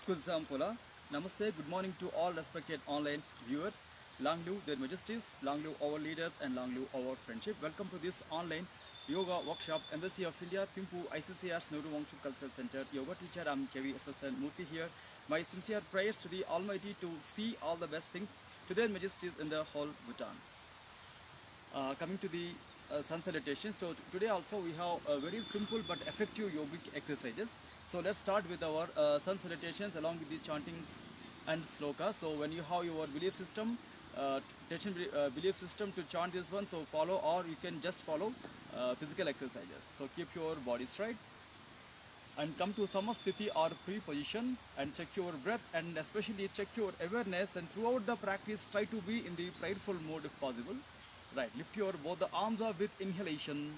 Kuzampula. Namaste, good morning to all respected online viewers. Long live their majesties, long live our leaders, and long live our friendship. Welcome to this online yoga workshop, Embassy of India, Thimpu, ICCR's Nuru Wangchu Cultural Center. Yoga teacher, I'm KV SSN Murthy here. My sincere prayers to the Almighty to see all the best things to their majesties in the whole Bhutan. Coming to the sun salutations, so today also we have very simple but effective yogic exercises. So let's start with our sun salutations along with the chantings and sloka. So when you have your belief system, belief system to chant this one, so follow, or you can just follow physical exercises. So keep your body straight and come to samasthiti or pre-position and check your breath and especially check your awareness, and throughout the practice try to be in the prayerful mode if possible. Right, lift your both the arms up with inhalation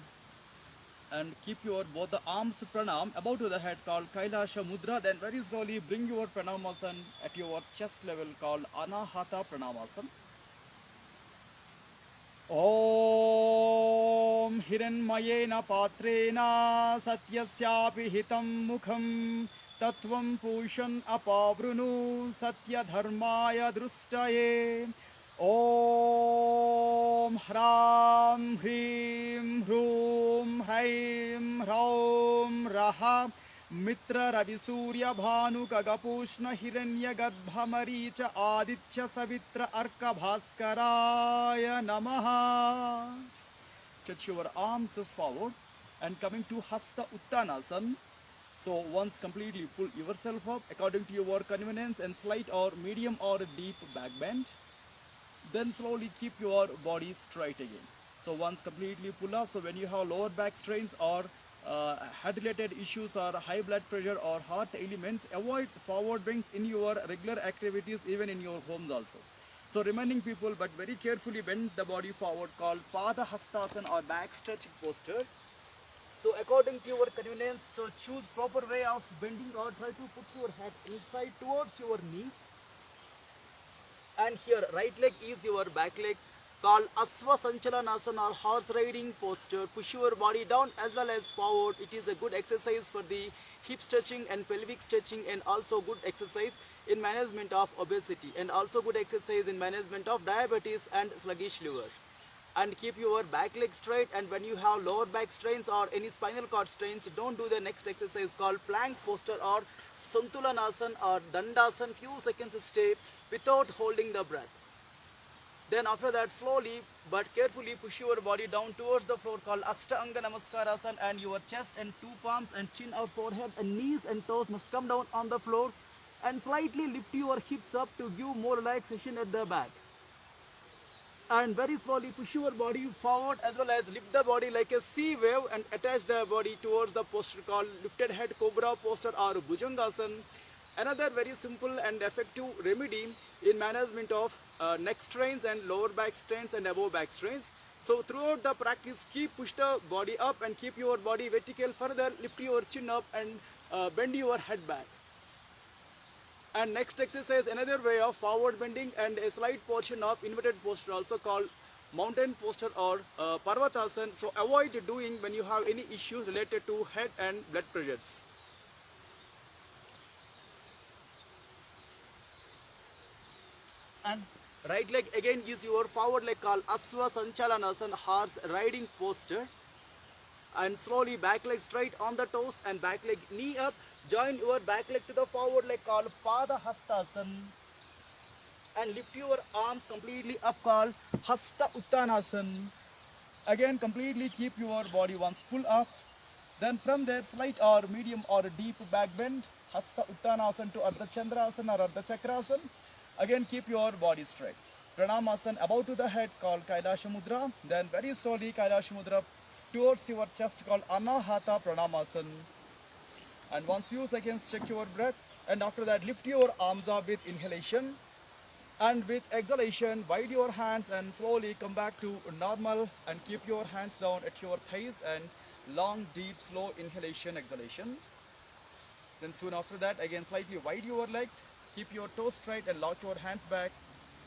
and keep your both the arms pranam above to the head called Kailasha Mudra. Then very slowly bring your pranamasan at your chest level called Anahata Pranamasan. Om Hiranmayena Patrena Satyasyapi Hitam Mukham Tatvam Pushan Apavrunu Satya Dharmaya Drustaye. Om Hram Hrim Hrum Hraim Hraum Raha Mitra Ravi Surya Bhanu Kagapushna Hiranya Garbha Maricha Aditya Savitra Arka Bhaskaraya Namaha. Stretch your arms forward and coming to Hasta Uttanasan. So once completely pull yourself up according to your convenience and slight or medium or deep back bend. Then slowly keep your body straight again. So once completely pull up, so when you have lower back strains or head related issues or high blood pressure or heart ailments, avoid forward bends in your regular activities, even in your homes also. So remaining people, but very carefully bend the body forward called Pada Hastasana or back stretching posture. So according to your convenience, so choose proper way of bending or try to put your head inside towards your knees. And here right leg is your back leg called Asva Sanchalanasana or horse riding posture. Push your body down as well as forward. It is a good exercise for the hip stretching and pelvic stretching, and also good exercise in management of obesity, and also good exercise in management of diabetes and sluggish liver. And keep your back leg straight, and when you have lower back strains or any spinal cord strains, don't do the next exercise called plank posture or Santulanasana or Dandasana. Few seconds stay without holding the breath. Then after that slowly but carefully push your body down towards the floor called Ashtanga Namaskarasana, and your chest and two palms and chin or forehead and knees and toes must come down on the floor, and slightly lift your hips up to give more relaxation at the back. And very slowly push your body forward as well as lift the body like a sea wave and attach the body towards the posture called lifted head cobra posture or Bhujangasana. Another very simple and effective remedy in management of neck strains and lower back strains and above back strains. So throughout the practice, keep push the body up and keep your body vertical. Further lift your chin up and bend your head back. And next exercise, another way of forward bending and a slight portion of inverted posture, also called mountain posture or Parvatasana. So avoid doing when you have any issues related to head and blood pressures. And right leg again is your forward leg called Asva Sanchalanasana, horse riding posture. And slowly back leg straight on the toes and back leg knee up. Join your back leg to the forward leg called Pada Hastasana. And lift your arms completely up called Hasta Uttanasana. Again completely keep your body once pull up. Then from there slight or medium or deep back bend, Hasta Uttanasana to Ardha Chandrasana or Ardha Chakrasana. Again keep your body straight. Pranamasana above to the head called Kailasha Mudra. Then very slowly Kailasha Mudra towards your chest called Anahata Pranamasana. And once few seconds check your breath, and after that lift your arms up with inhalation, and with exhalation wide your hands and slowly come back to normal and keep your hands down at your thighs, and long deep slow inhalation exhalation. Then soon after that again slightly wide your legs, keep your toes straight and lock your hands back,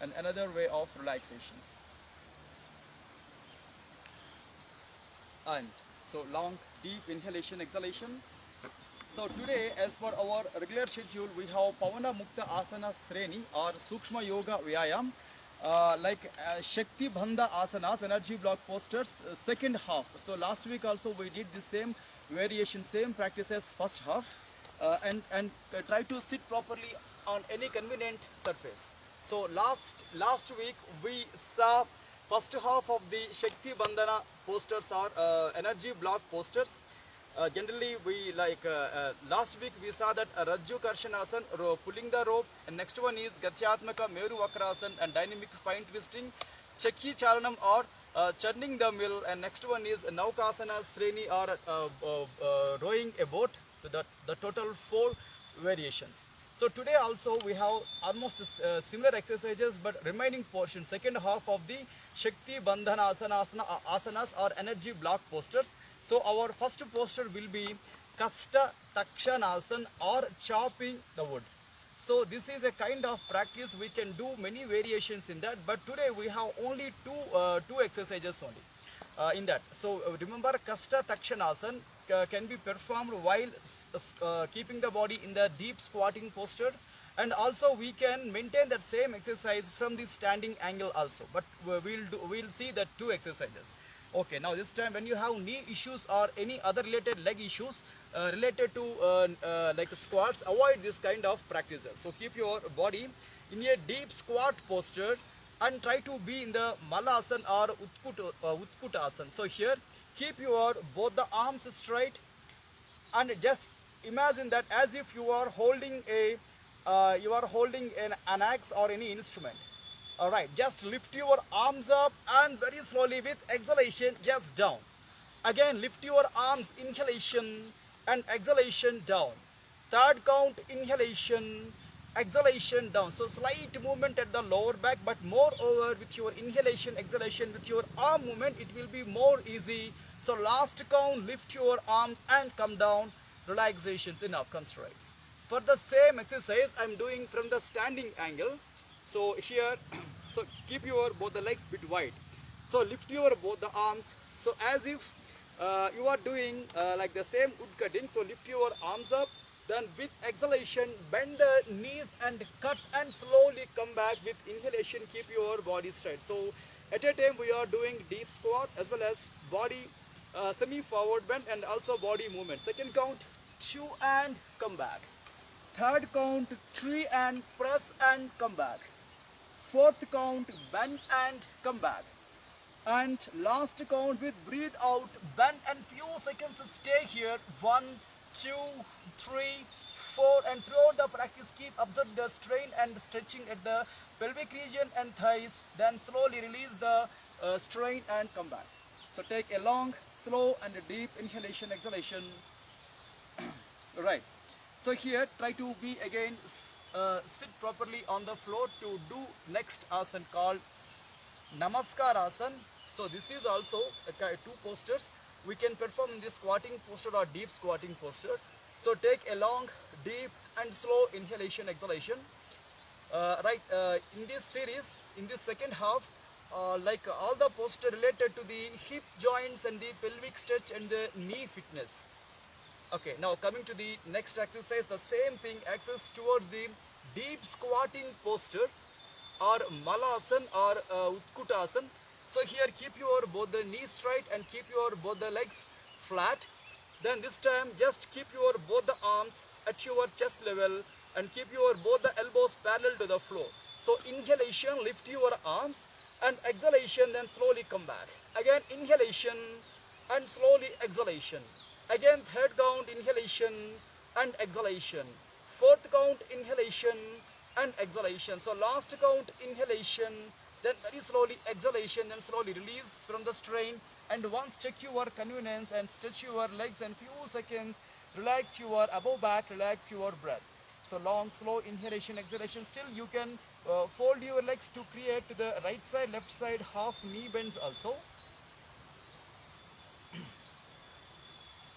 and another way of relaxation. And so long deep inhalation exhalation. So today, as per our regular schedule, we have Pavana Mukta Asana Sreni or Sukshma Yoga Vyayam, Shakti Bandha Asanas, energy block posters, second half. So last week also we did the same variation, same practice as first half, and try to sit properly on any convenient surface. So last week we saw first half of the Shakti Bandhana posters or energy block posters. Generally, we last week we saw that Rajju Karshanasana, pulling the rope, and next one is Gatyatmaka Meru Vakrasana and dynamic spine twisting, Chakhi Charanam or churning the mill, and next one is Naukasana Sreni or rowing a boat. So the total 4 variations. So today also we have almost similar exercises, but remaining portion, second half of the Shakti Bandhana asanas or energy block posters. So our first poster will be Kasta Takshanasana or chopping the wood. So this is a kind of practice, we can do many variations in that, but today we have only two exercises only in that. So remember, Kasta Takshanasana can be performed while keeping the body in the deep squatting posture, and also we can maintain that same exercise from the standing angle also, but we'll see the 2 exercises. Okay, now this time when you have knee issues or any other related leg issues related to like squats, avoid this kind of practices. So keep your body in a deep squat posture and try to be in the Malasana or Utkutasana. So here keep your both the arms straight and just imagine that as if you are holding an axe or any instrument. Alright, just lift your arms up and very slowly with exhalation just down. Again lift your arms, inhalation and exhalation down. Third count, inhalation, exhalation down. So slight movement at the lower back, but moreover with your inhalation, exhalation, with your arm movement it will be more easy. So last count, lift your arms and come down. Relaxations, enough, come straight. For the same exercise I am doing from the standing angle. So here, so keep your both the legs bit wide. So lift your both the arms. So as if you are doing like the same wood cutting. So lift your arms up. Then with exhalation, bend the knees and cut and slowly come back with inhalation. Keep your body straight. So at a time we are doing deep squat as well as body semi-forward bend and also body movement. Second count, 2 and come back. Third count, 3 and press and come back. Fourth count, bend and come back. And last count with breathe out, bend and few seconds stay here. 1, 2, 3, 4, and throughout the practice keep observe the strain and stretching at the pelvic region and thighs. Then slowly release the strain and come back. So take a long, slow and a deep inhalation, exhalation. Right. So here try to be again sit properly on the floor to do next asana called Namaskar Asana. So this is also 2 postures. We can perform in this squatting posture or deep squatting posture. So take a long, deep and slow inhalation, exhalation. In this series, in this second half, like all the posture related to the hip joints and the pelvic stretch and the knee fitness. Okay, now coming to the next exercise, the same thing, access towards the deep squatting posture or Malasana or Utkutasana. So here keep your both the knees straight and keep your both the legs flat. Then this time just keep your both the arms at your chest level and keep your both the elbows parallel to the floor. So inhalation, lift your arms, and exhalation, then slowly come back. Again inhalation and slowly exhalation. Again third count, inhalation and exhalation. Fourth count, inhalation and exhalation. So last count, inhalation, then very slowly exhalation, then slowly release from the strain. And once check your convenience and stretch your legs and few seconds, relax your above back, relax your breath. So long, slow inhalation, exhalation. Still you can fold your legs to create the right side, left side half knee bends also.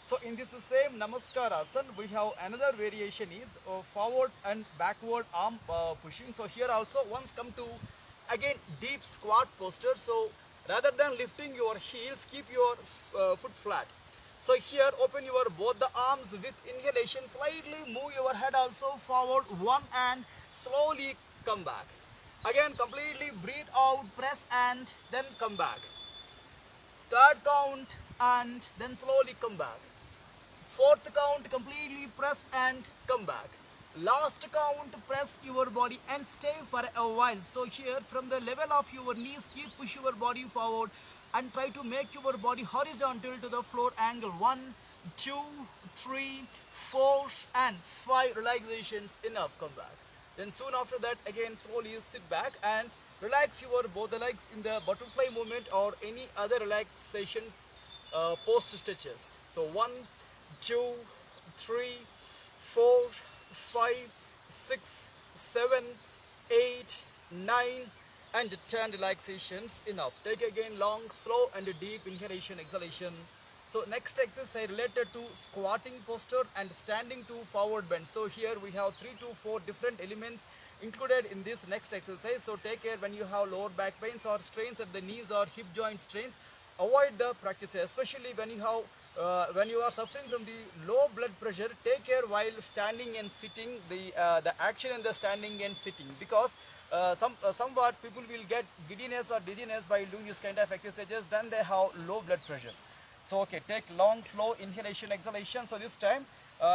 So in this same Namaskar Asana, we have another variation is forward and backward arm pushing. So here also once come to again deep squat posture. So rather than lifting your heels, keep your foot flat. So here open your both the arms with inhalation, slightly move your head also forward one and slowly come back. Again completely breathe out, press and then come back. Third count and then slowly come back. Fourth count completely press and come back. Last count press your body and stay for a while. So here from the level of your knees keep push your body forward and try to make your body horizontal to the floor angle. 1, 2, 3, 4 and 5 relaxations. Enough, come back. Then soon after that again slowly sit back and relax your both the legs in the butterfly movement or any other relaxation post stretches. So 1, 2, 3, 4, 5, 6, 7, 8, 9 and 10 relaxations. Enough. Take again long, slow and deep inhalation, exhalation. So next exercise related to squatting posture and standing to forward bend. So here we have 3 to 4 different elements included in this next exercise. So take care when you have lower back pains or strains at the knees or hip joint strains. Avoid the practice, especially when you have when you are suffering from the low blood pressure. Take care while standing and sitting, the action in the standing and sitting, because somewhat people will get giddiness or dizziness while doing this kind of exercises. Then they have low blood pressure. So okay, take long slow inhalation, exhalation. So this time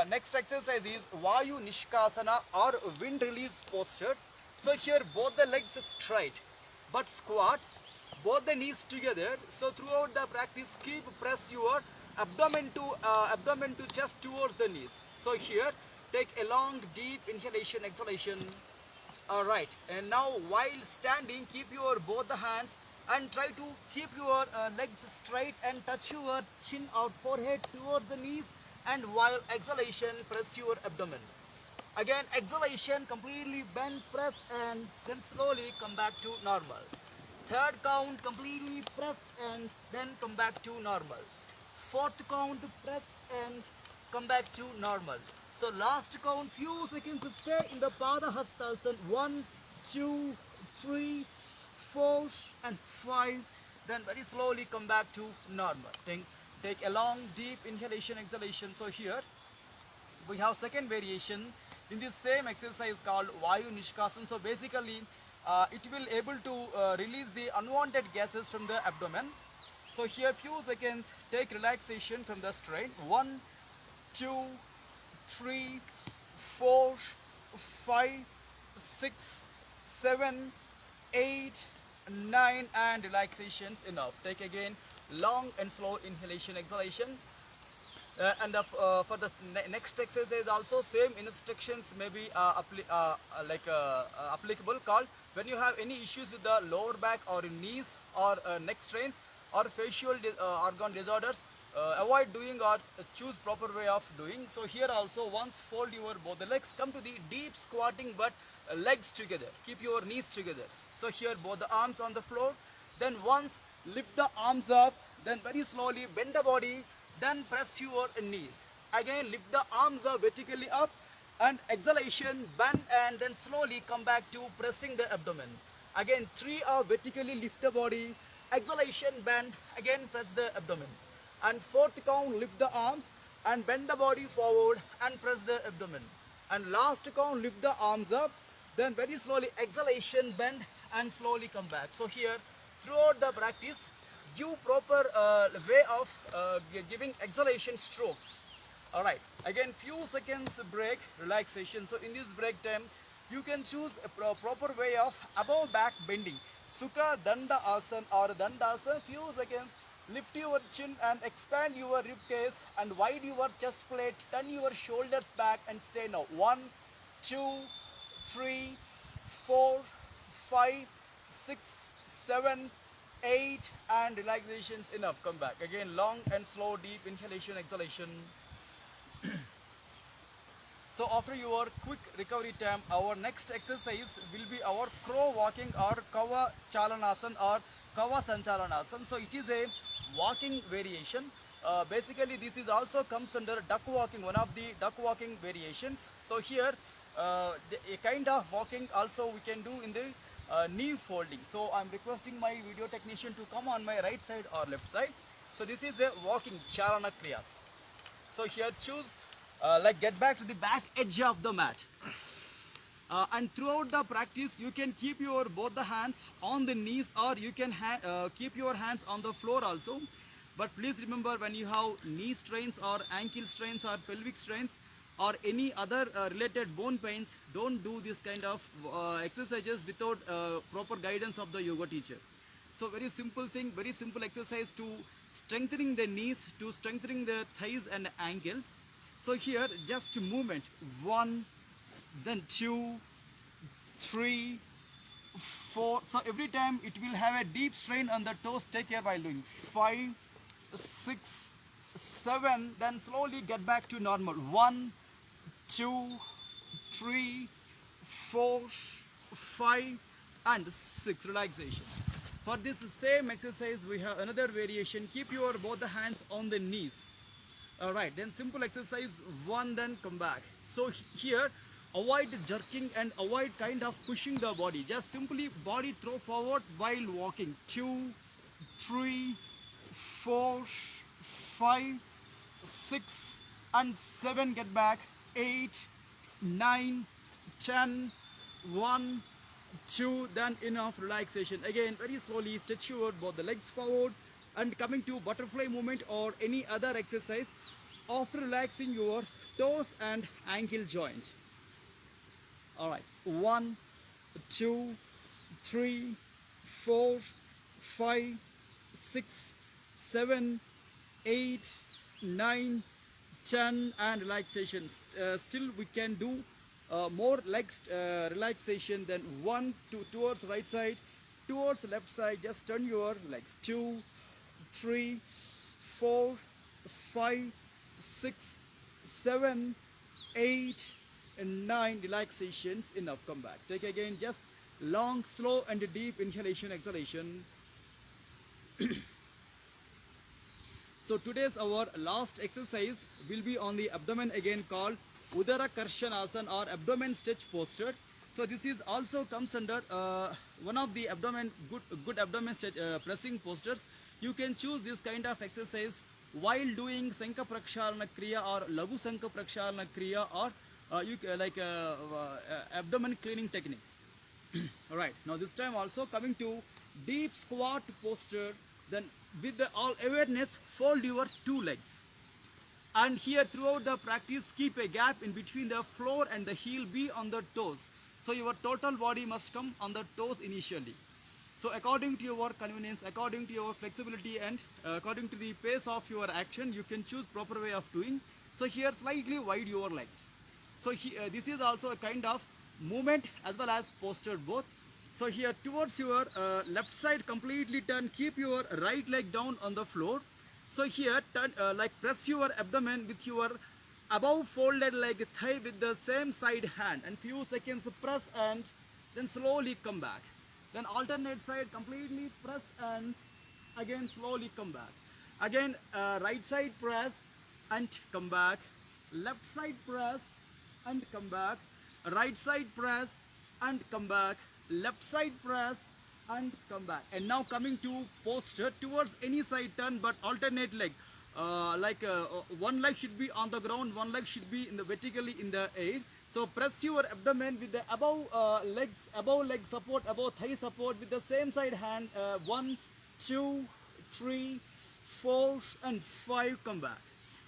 next exercise is Vayu Nishkasana or wind release posture. So here both the legs straight but squat, both the knees together. So throughout the practice keep press your abdomen to chest towards the knees. So here take a long deep inhalation, exhalation. Alright, and now while standing keep your both the hands and try to keep your legs straight and touch your chin or forehead towards the knees, and while exhalation press your abdomen. Again exhalation completely bend, press and then slowly come back to normal. Third count completely press and then come back to normal. Fourth count press and come back to normal. So last count few seconds stay in the Pada Hastasana. 1, 2, 3, 4 and 5. Then very slowly come back to normal. Take a long deep inhalation, exhalation. So here we have second variation in this same exercise called Vayu Nishkasan. So basically it will able to release the unwanted gases from the abdomen. So here few seconds take relaxation from the strain. 1, 2, 3, 4, 5, 6, 7, 8, 9 and relaxations. Enough. Take again long and slow inhalation, exhalation. For the next exercise also same instructions may be applicable, called when you have any issues with the lower back or knees or neck strains or facial organ disorders, avoid doing or choose proper way of doing. So here also once fold your both the legs, come to the deep squatting but legs together, keep your knees together. So here both the arms on the floor, then once lift the arms up, then very slowly bend the body, then press your knees. Again lift the arms up vertically up and exhalation bend and then slowly come back to pressing the abdomen. Again 3 are vertically lift the body, exhalation bend, again press the abdomen. And fourth count lift the arms and bend the body forward and press the abdomen. And last count lift the arms up, then very slowly exhalation bend and slowly come back. So here throughout the practice give proper way of giving exhalation strokes. Alright, again few seconds break, relaxation. So in this break time you can choose a proper way of above back bending, Sukha Danda Asana or Dandasana. Few seconds lift your chin and expand your rib cage and wide your chest plate, turn your shoulders back and stay now. 1, 2, 3, 4, 5, 6, 7, 8 and relaxations. Enough, come back. Again long and slow deep inhalation, exhalation. So after your quick recovery time, our next exercise will be our crow walking or Kava Chalanasana or Kava Sanchalanasana. So it is a walking variation. Basically this is also comes under duck walking, one of the duck walking variations. So here a kind of walking also we can do in the knee folding. So I am requesting my video technician to come on my right side or left side. So this is a walking Charana Kriyas. So here choose like get back to the back edge of the mat. And throughout the practice you can keep your both the hands on the knees, or you can keep your hands on the floor also. But please remember, when you have knee strains or ankle strains or pelvic strains or any other related bone pains, don't do this kind of exercises without proper guidance of the yoga teacher. So very simple thing, very simple exercise to strengthening the knees, to strengthening the thighs and ankles. So here just movement, 1, then 2, 3, 4. So every time it will have a deep strain on the toes. Take care while doing 5, 6, 7. Then slowly get back to normal. 1, 2, 3, 4, 5, and 6. Relaxation. For this same exercise, we have another variation. Keep your both the hands on the knees. All right, then simple exercise 1, then come back. So here avoid jerking and avoid kind of pushing the body. Just simply body throw forward while walking. 2, 3, 4, 5, 6, and 7. Get back. 8, 9, 10, 1, 2. Then enough. Relaxation. Again, very slowly stretch your both the legs forward and coming to butterfly movement or any other exercise after relaxing your toes and ankle joint. All right, 1, 2, 3, 4, 5, 6, 7, 8, 9, 10, and relaxation. Still we can do more legs relaxation. Then 1 towards right side, towards left side. Just turn your legs. 2, 3, 4, 5, 6, 7, 8, and 9. Relaxations. Enough. Come back. Take again. Just long, slow, and deep inhalation, exhalation. So today's our last exercise will be on the abdomen, again called Udara Karshanasana or abdomen stretch posture. So this is also comes under one of the abdomen good abdomen stretch pressing postures. You can choose this kind of exercise while doing Sankha Praksharana Kriya or Lagu Sankha Praksharana Kriya, or abdomen cleaning techniques. Alright, now this time also coming to deep squat posture. Then with the all awareness, fold your 2 legs. And here throughout the practice, keep a gap in between the floor and the heel, be on the toes. So your total body must come on the toes initially. So according to your convenience, according to your flexibility, and according to the pace of your action, you can choose proper way of doing. So here slightly wide your legs. So this is also a kind of movement as well as posture both. So here towards your left side, completely turn, keep your right leg down on the floor. So here turn like press your abdomen with your above folded leg thigh with the same side hand, and few seconds press and then slowly come back. Then alternate side, completely press and again slowly come back. Again right side press and come back. Left side press and come back. Right side press and come back. Left side press and come back. And now coming to posture, towards any side turn but alternate leg. One leg should be on the ground, one leg should be in the vertically in the air. So press your abdomen with the above leg support, above thigh support with the same side hand. 1, 2, 3, 4, and 5. Come back.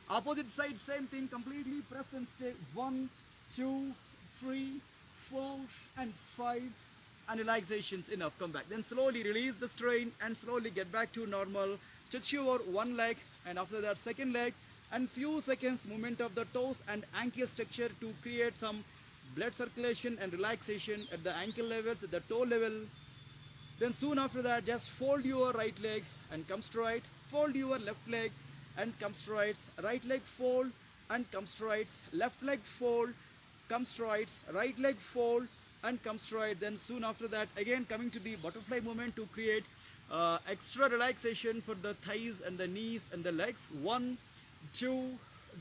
Opposite side, same thing. Completely press and stay. 1, 2, 3, 4, and 5. And relaxations. Enough. Come back. Then slowly release the strain and slowly get back to normal. Stretch your one leg and after that second leg, and few seconds movement of the toes and ankle structure to create some blood circulation and relaxation at the ankle levels, at the toe level. Then soon after that, just fold your right leg and come straight. Fold your left leg and come straight. Right leg fold and come straight. Left leg fold, come straight. Right leg fold and come straight. Then soon after that, again coming to the butterfly movement to create extra relaxation for the thighs and the knees and the legs. 1, 2,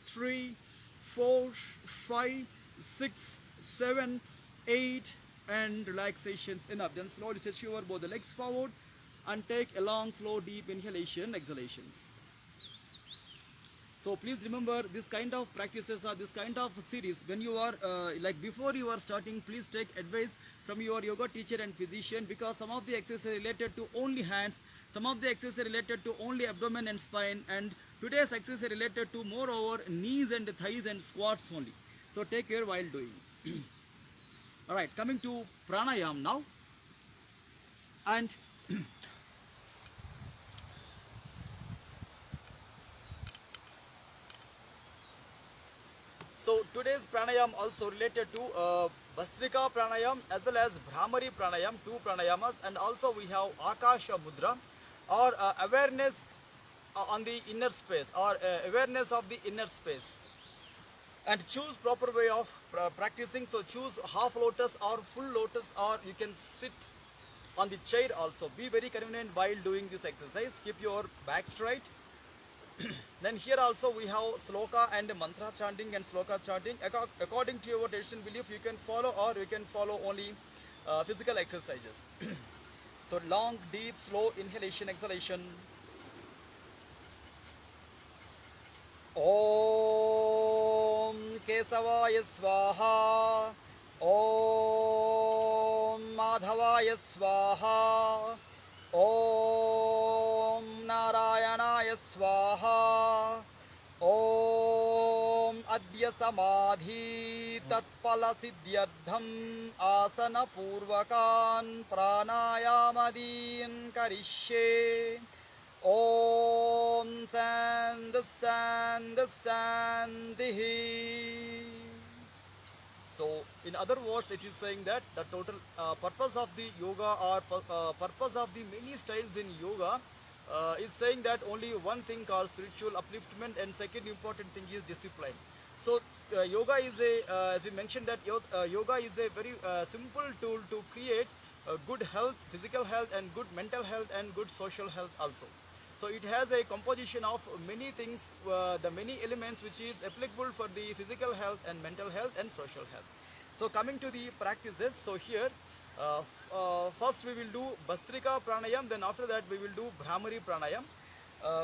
3, 4, 5, 6, 7, 8, and relaxations. Enough. Then slowly stretch your both the legs forward and take a long, slow, deep inhalation, exhalations. So please remember this kind of practices or this kind of series when you are like before you are starting, please take advice from your yoga teacher and physician, because some of the exercises are related to only hands, some of the exercises are related to only abdomen and spine, and today's exercise are related to moreover knees and thighs and squats only. So take care while doing. All right, coming to pranayam now. And so today's pranayam also related to Bastrika pranayam as well as Brahmari pranayam, two pranayamas, and also we have Akasha mudra, or awareness on the inner space, or awareness of the inner space. And choose proper way of practicing. So choose half lotus or full lotus, or you can sit on the chair also. Be very convenient while doing this exercise. Keep your back straight. Then here also we have sloka and mantra chanting and sloka chanting. According to your tradition belief, you can follow, or you can follow only physical exercises. So long, deep, slow inhalation, exhalation. Om Kesavaya Swaha. Om Madhavaya Swaha. Om Narayanaya Swaha. Om Adya Samadhi Tatpala Siddhyardham Asana Purvakan Pranayamadin Karishye. Om Sandhi. So in other words, it is saying that the total purpose of the yoga, or purpose of the many styles in yoga, is saying that only one thing called spiritual upliftment, and second important thing is discipline. So yoga is a, as we mentioned that yoga is a very simple tool to create good health, physical health, and good mental health, and good social health also. So it has a composition of many things, the many elements which is applicable for the physical health and mental health and social health. So coming to the practices, so here first we will do Bastrika pranayam, then after that we will do Brahmari pranayam.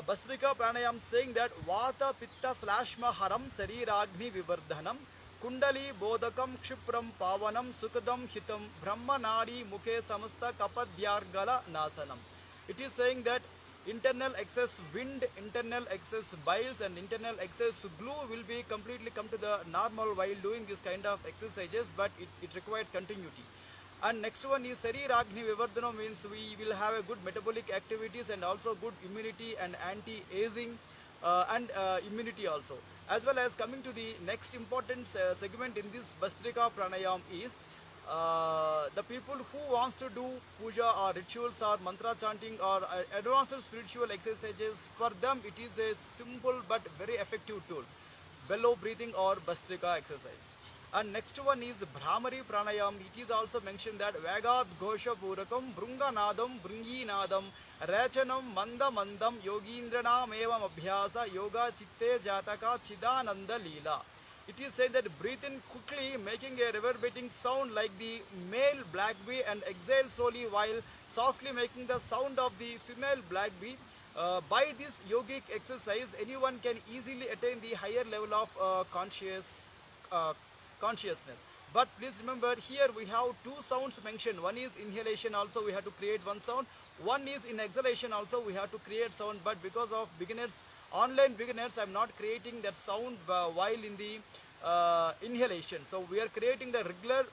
Bastrika pranayam saying that Vata Pitta Slashma Haram Sariragni Vivardhanam Kundali Bodhakam Kshipram Pavanam Sukadam Hitam Brahma Nadi Mukhe Samasta Kapadyargala Nasanam. It is saying that internal excess wind, internal excess biles, and internal excess glue will be completely come to the normal while doing this kind of exercises, but it required continuity. And next one is Sariragni Vivardhana, means we will have a good metabolic activities and also good immunity and anti-aging and immunity also. As well as coming to the next important segment in this Bastrika Pranayam is the people who wants to do puja or rituals or mantra chanting or advanced spiritual exercises, for them it is a simple but very effective tool, bellow breathing or Bastrika exercise. And next one is Brahmari pranayam. It is also mentioned that Vagad Ghosha Purakam Brunga Nadam Brungi Nadam Rachanam Manda Mandam Yogindranam Evam Abhyasa Yoga Chitte Jataka Chidananda Leela. It is said that breathe in quickly, making a reverberating sound like the male black bee, and exhale slowly while softly making the sound of the female black bee. By this yogic exercise, anyone can easily attain the higher level of consciousness. But please remember, here we have two sounds mentioned. One is inhalation, also we have to create one sound. One is in exhalation, also we have to create sound. But because of beginners, online beginners, I am not creating that sound while in the inhalation. So we are creating the regular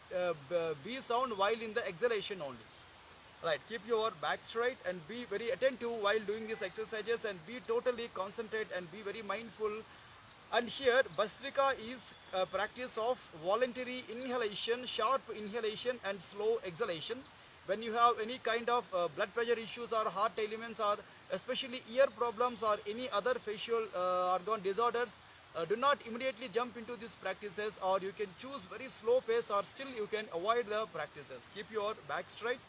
B sound while in the exhalation only. Right, keep your back straight and be very attentive while doing these exercises, and be totally concentrate and be very mindful. And here Bastrika is a practice of voluntary inhalation, sharp inhalation and slow exhalation. When you have any kind of blood pressure issues or heart ailments, or especially ear problems or any other facial organ disorders, do not immediately jump into these practices, or you can choose very slow pace, or still you can avoid the practices. Keep your back straight.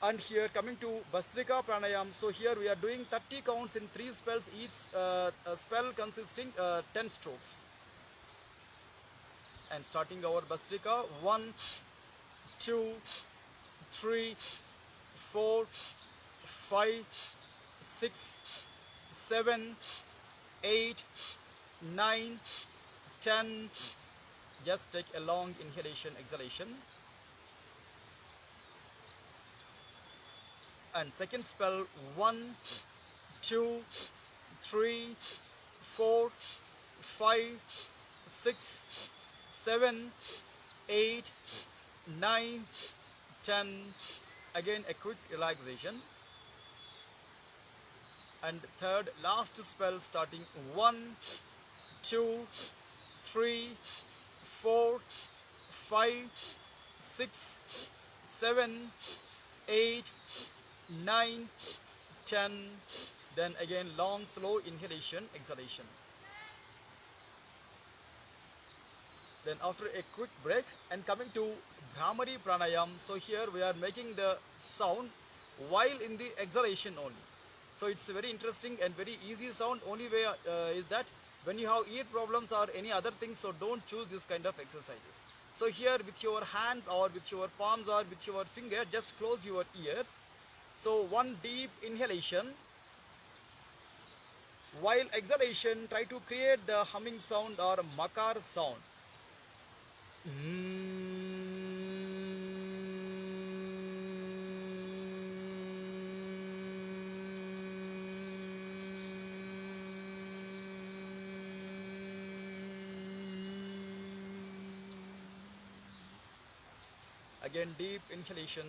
And here coming to Bastrika Pranayam, so here we are doing 30 counts in 3 spells, each spell consisting 10 strokes. And starting our Bastrika, 1, 2, 3, 4, 5, 6, 7, 8, 9, 10. Just take a long inhalation, exhalation. And second spell, 1, 2, 3, 4, 5, 6, 7, 8, 9, 10. Again a quick relaxation. And third, last spell, starting 1, 2, 3, 4, 5, 6, 7, 8, 9, 10. Then again long slow inhalation, exhalation. Then after a quick break and coming to Bhramari Pranayam, so here we are making the sound while in the exhalation only. So it's a very interesting and very easy sound. Only way is that when you have ear problems or any other things, so don't choose this kind of exercises. So here with your hands or with your palms or with your finger, just close your ears. So one deep inhalation. While exhalation, try to create the humming sound or makar sound. Again deep inhalation.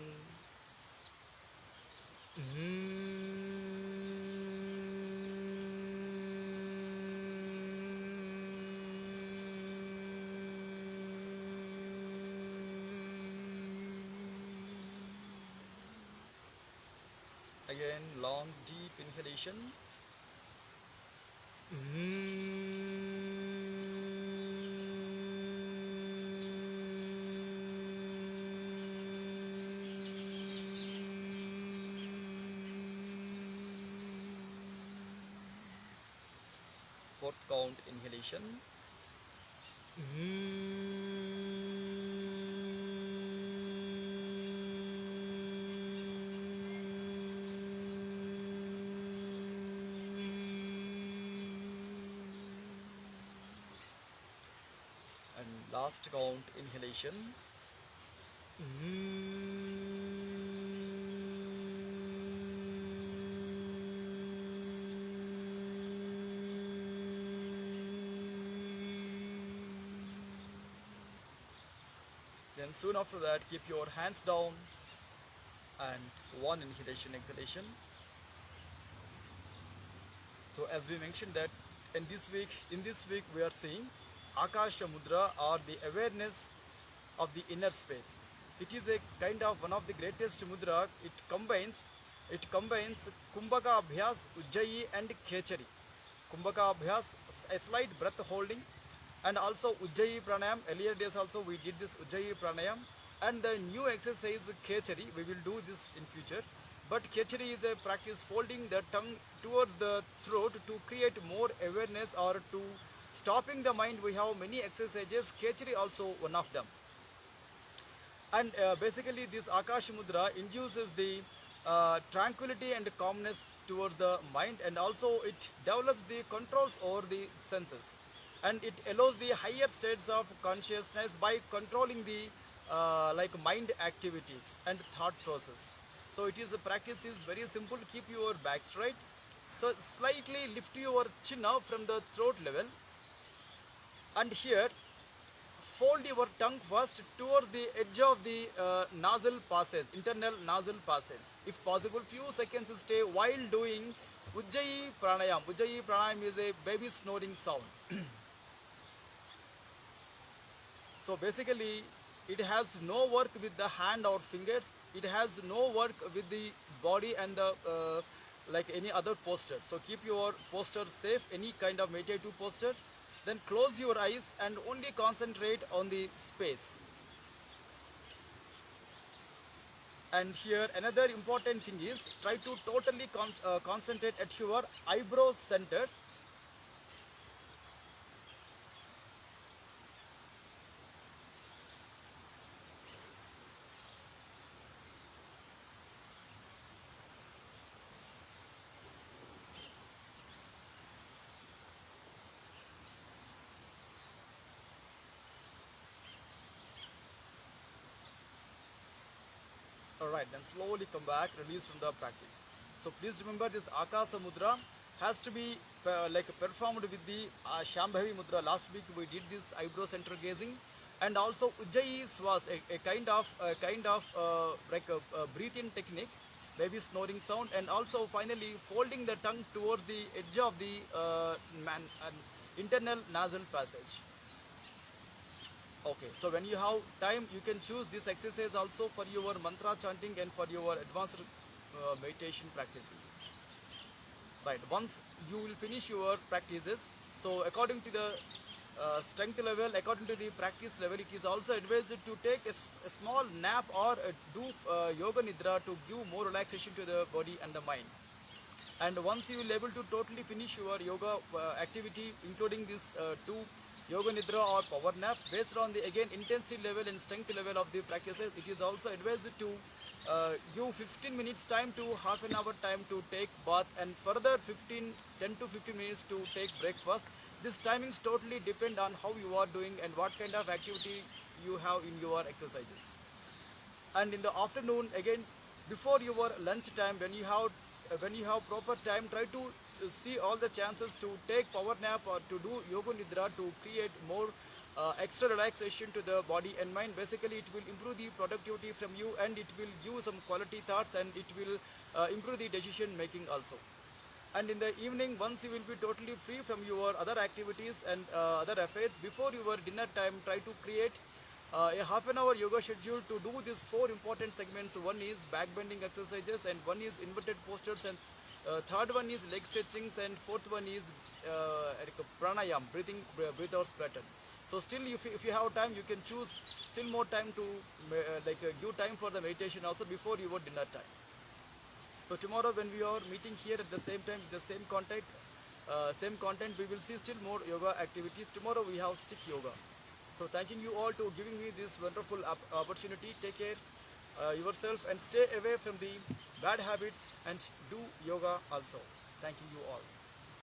Again long deep inhalation. Fourth count inhalation. And last count inhalation. Then soon after that, keep your hands down and one inhalation, exhalation. So as we mentioned that in this week we are seeing Akasha Mudra, or the awareness of the inner space. It is a kind of one of the greatest mudra. It combines Kumbhaka Abhyas, Ujjayi and Khechari. Kumbhaka Abhyas, a slight breath holding, and also Ujjayi Pranayam. Earlier days also we did this Ujjayi Pranayam, and the new exercise Khechari, we will do this in future. But Khechari is a practice folding the tongue towards the throat to create more awareness, or to stopping the mind. We have many exercises, Khechari also one of them. And basically this Akash Mudra induces the tranquility and calmness towards the mind, and also it develops the controls over the senses, and it allows the higher states of consciousness by controlling the like mind activities and thought process. So it is a practice is very simple. Keep your back straight. So slightly lift your chin up from the throat level, and here fold your tongue first towards the edge of the nasal passage, internal nasal passage. If possible, few seconds stay while doing Ujjayi Pranayam. Ujjayi Pranayam is a baby snoring sound. So basically, it has no work with the hand or fingers. It has no work with the body and the like any other posture. So keep your posture safe, any kind of meditative posture. Then close your eyes and only concentrate on the space. And here another important thing is, try to totally concentrate at your eyebrows center. Alright, then slowly come back, release from the practice. So please remember this Akasa Mudra has to be like performed with the Shambhavi Mudra. Last week we did this eyebrow center gazing, and also Ujjayi was a kind of like a breathe-in technique, maybe snoring sound, and also finally folding the tongue towards the edge of the internal nasal passage. Okay, so when you have time, you can choose this exercise also for your mantra chanting and for your advanced meditation practices. Right, once you will finish your practices, so according to the strength level, according to the practice level, it is also advised to take a small nap or do yoga nidra to give more relaxation to the body and the mind. And once you will able to totally finish your yoga activity, including this two yoga nidra or power nap, based on the again intensity level and strength level of the practices, it is also advised to give 15 minutes time to half an hour time to take bath, and further 10 to 15 minutes to take breakfast. This timings totally depend on how you are doing and what kind of activity you have in your exercises. And in the afternoon again, before your lunch time, when you have proper time, try to see all the chances to take power nap or to do yoga nidra to create more extra relaxation to the body and mind. Basically it will improve the productivity from you, and it will give some quality thoughts, and it will improve the decision making also. And in the evening, once you will be totally free from your other activities and other affairs, before your dinner time, try to create a half an hour yoga schedule to do these four important segments. One is back bending exercises, and one is inverted postures, and third one is leg stretchings, and fourth one is pranayam, breathe out pattern. So still if you have time, you can choose still more time to give time for the meditation also before your dinner time. So tomorrow when we are meeting here at the same time, the same content, we will see still more yoga activities. Tomorrow we have stick yoga. So thanking you all to giving me this wonderful opportunity. Take care yourself and stay away from the bad habits and do yoga also. Thanking you all.